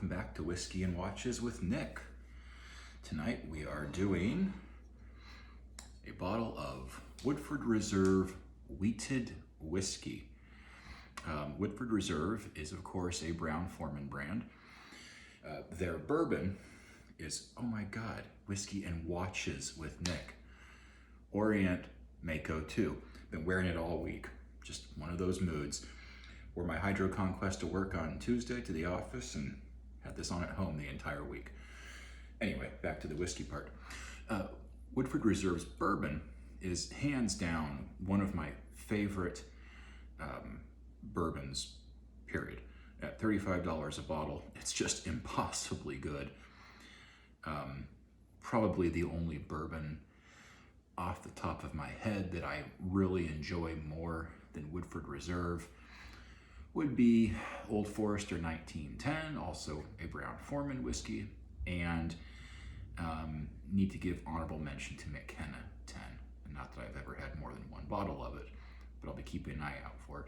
welcome back to Whiskey and Watches with Nick. Tonight we are doing a bottle of Woodford Reserve wheated whiskey. Woodford Reserve is of course a Brown-Forman brand. Their bourbon is, oh my God, Whiskey and Watches with Nick. Orient Mako 2. Been wearing it all week. Just one of those moods. Wore my Hydro Conquest to work on Tuesday to the office and had this on at home the entire week. Anyway, back to the whiskey part. Woodford Reserve's bourbon is hands down one of my favorite bourbons, period. At $35 a bottle, it's just impossibly good. Probably the only bourbon off the top of my head that I really enjoy more than Woodford Reserve would be Old Forester 1910, also a Brown-Forman whiskey, and need to give honorable mention to McKenna 10. And not that I've ever had more than one bottle of it, but I'll be keeping an eye out for it.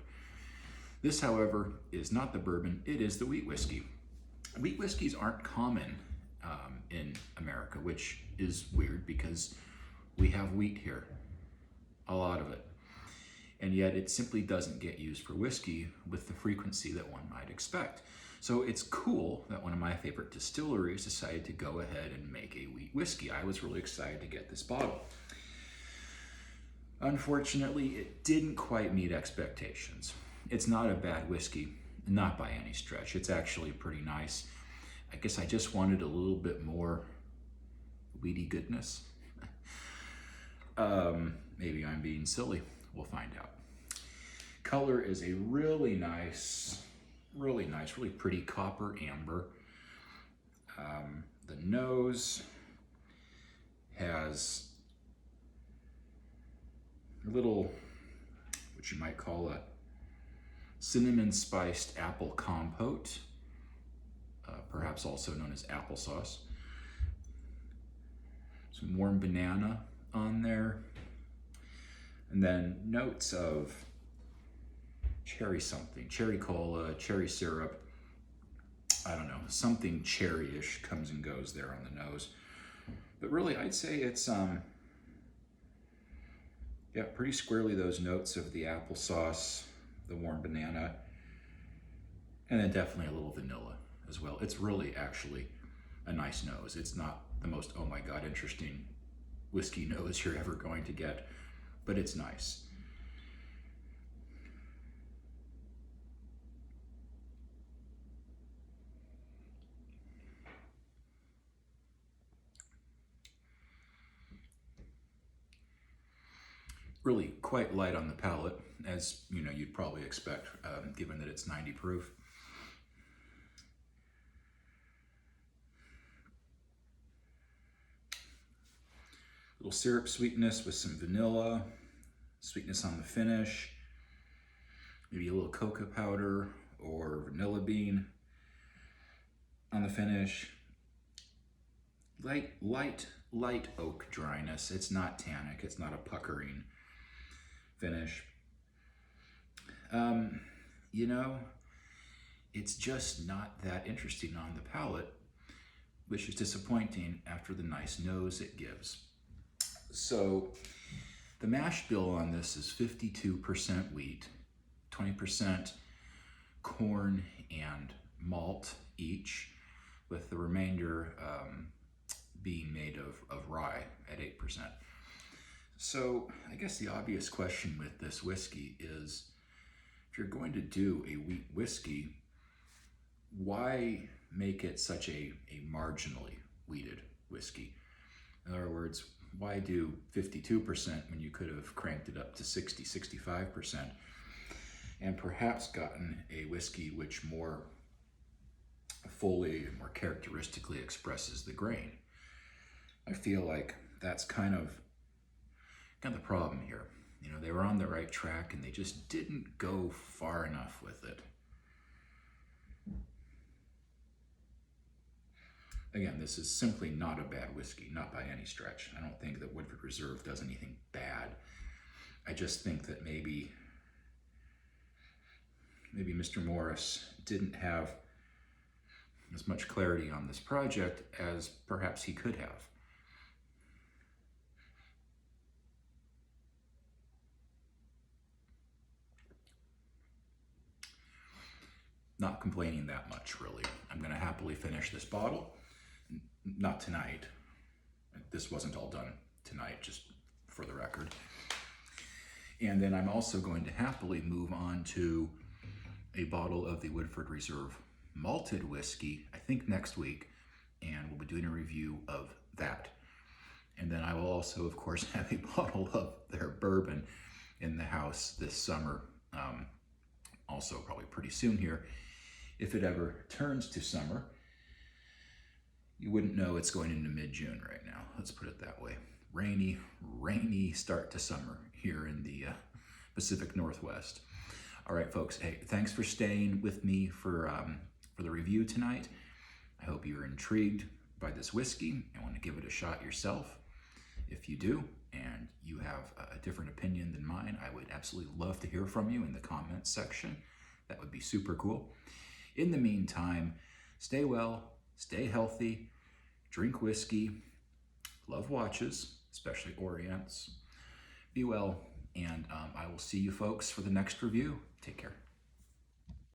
This, however, is not the bourbon, it is the wheat whiskey. Wheat whiskeys aren't common in America, which is weird because we have wheat here, a lot of it. And yet it simply doesn't get used for whiskey with the frequency that one might expect. So it's cool that one of my favorite distilleries decided to go ahead and make a wheat whiskey. I was really excited to get this bottle. Unfortunately, it didn't quite meet expectations. It's not a bad whiskey, not by any stretch. It's actually pretty nice. I guess I just wanted a little bit more wheaty goodness. Maybe I'm being silly. We'll find out. Color is a really nice, really pretty copper amber. The nose has a little, what you might call a cinnamon spiced apple compote, perhaps also known as applesauce. Some warm banana on there. And then notes of cherry something, cherry cola, cherry syrup. I don't know, something cherry-ish comes and goes there on the nose. But really, I'd say it's, yeah, pretty squarely those notes of the applesauce, the warm banana, and then definitely a little vanilla as well. It's really actually a nice nose. It's not the most, oh my God, interesting whiskey nose you're ever going to get, but it's nice. Really quite light on the palate, as you know you'd probably expect, given that it's 90 proof. Little syrup sweetness with some vanilla, sweetness on the finish, maybe a little cocoa powder or vanilla bean on the finish. Light oak dryness. It's not tannic, it's not a puckering finish. You know, it's just not that interesting on the palate, which is disappointing after the nice nose it gives. So the mash bill on this is 52% wheat, 20% corn and malt each, with the remainder being made of rye at 8%. So I guess the obvious question with this whiskey is, if you're going to do a wheat whiskey, why make it such a marginally wheated whiskey? In other words, why do 52% when you could have cranked it up to 60, 65% and perhaps gotten a whiskey which more fully and more characteristically expresses the grain? I feel like that's kind of the problem here. You know, they were on the right track and they just didn't go far enough with it. Again, this is simply not a bad whiskey, not by any stretch. I don't think that Woodford Reserve does anything bad. I just think that maybe Mr. Morris didn't have as much clarity on this project as perhaps he could have. Not complaining that much, really. I'm going to happily finish this bottle. Not tonight. This wasn't all done tonight, just for the record. And then I'm also going to happily move on to a bottle of the Woodford Reserve malted whiskey, I think next week, and we'll be doing a review of that. And then I will also, of course, have a bottle of their bourbon in the house this summer, also probably pretty soon here. If it ever turns to summer, you wouldn't know it's going into mid-June right now. Let's put it that way. Rainy start to summer here in the Pacific Northwest. All right, folks. Hey, thanks for staying with me for the review tonight. I hope you're intrigued by this whiskey and want to give it a shot yourself. If you do, and you have a different opinion than mine, I would absolutely love to hear from you in the comments section. That would be super cool. In the meantime, stay well, stay healthy, drink whiskey, love watches, especially Orients. Be well, and I will see you folks for the next review. Take care.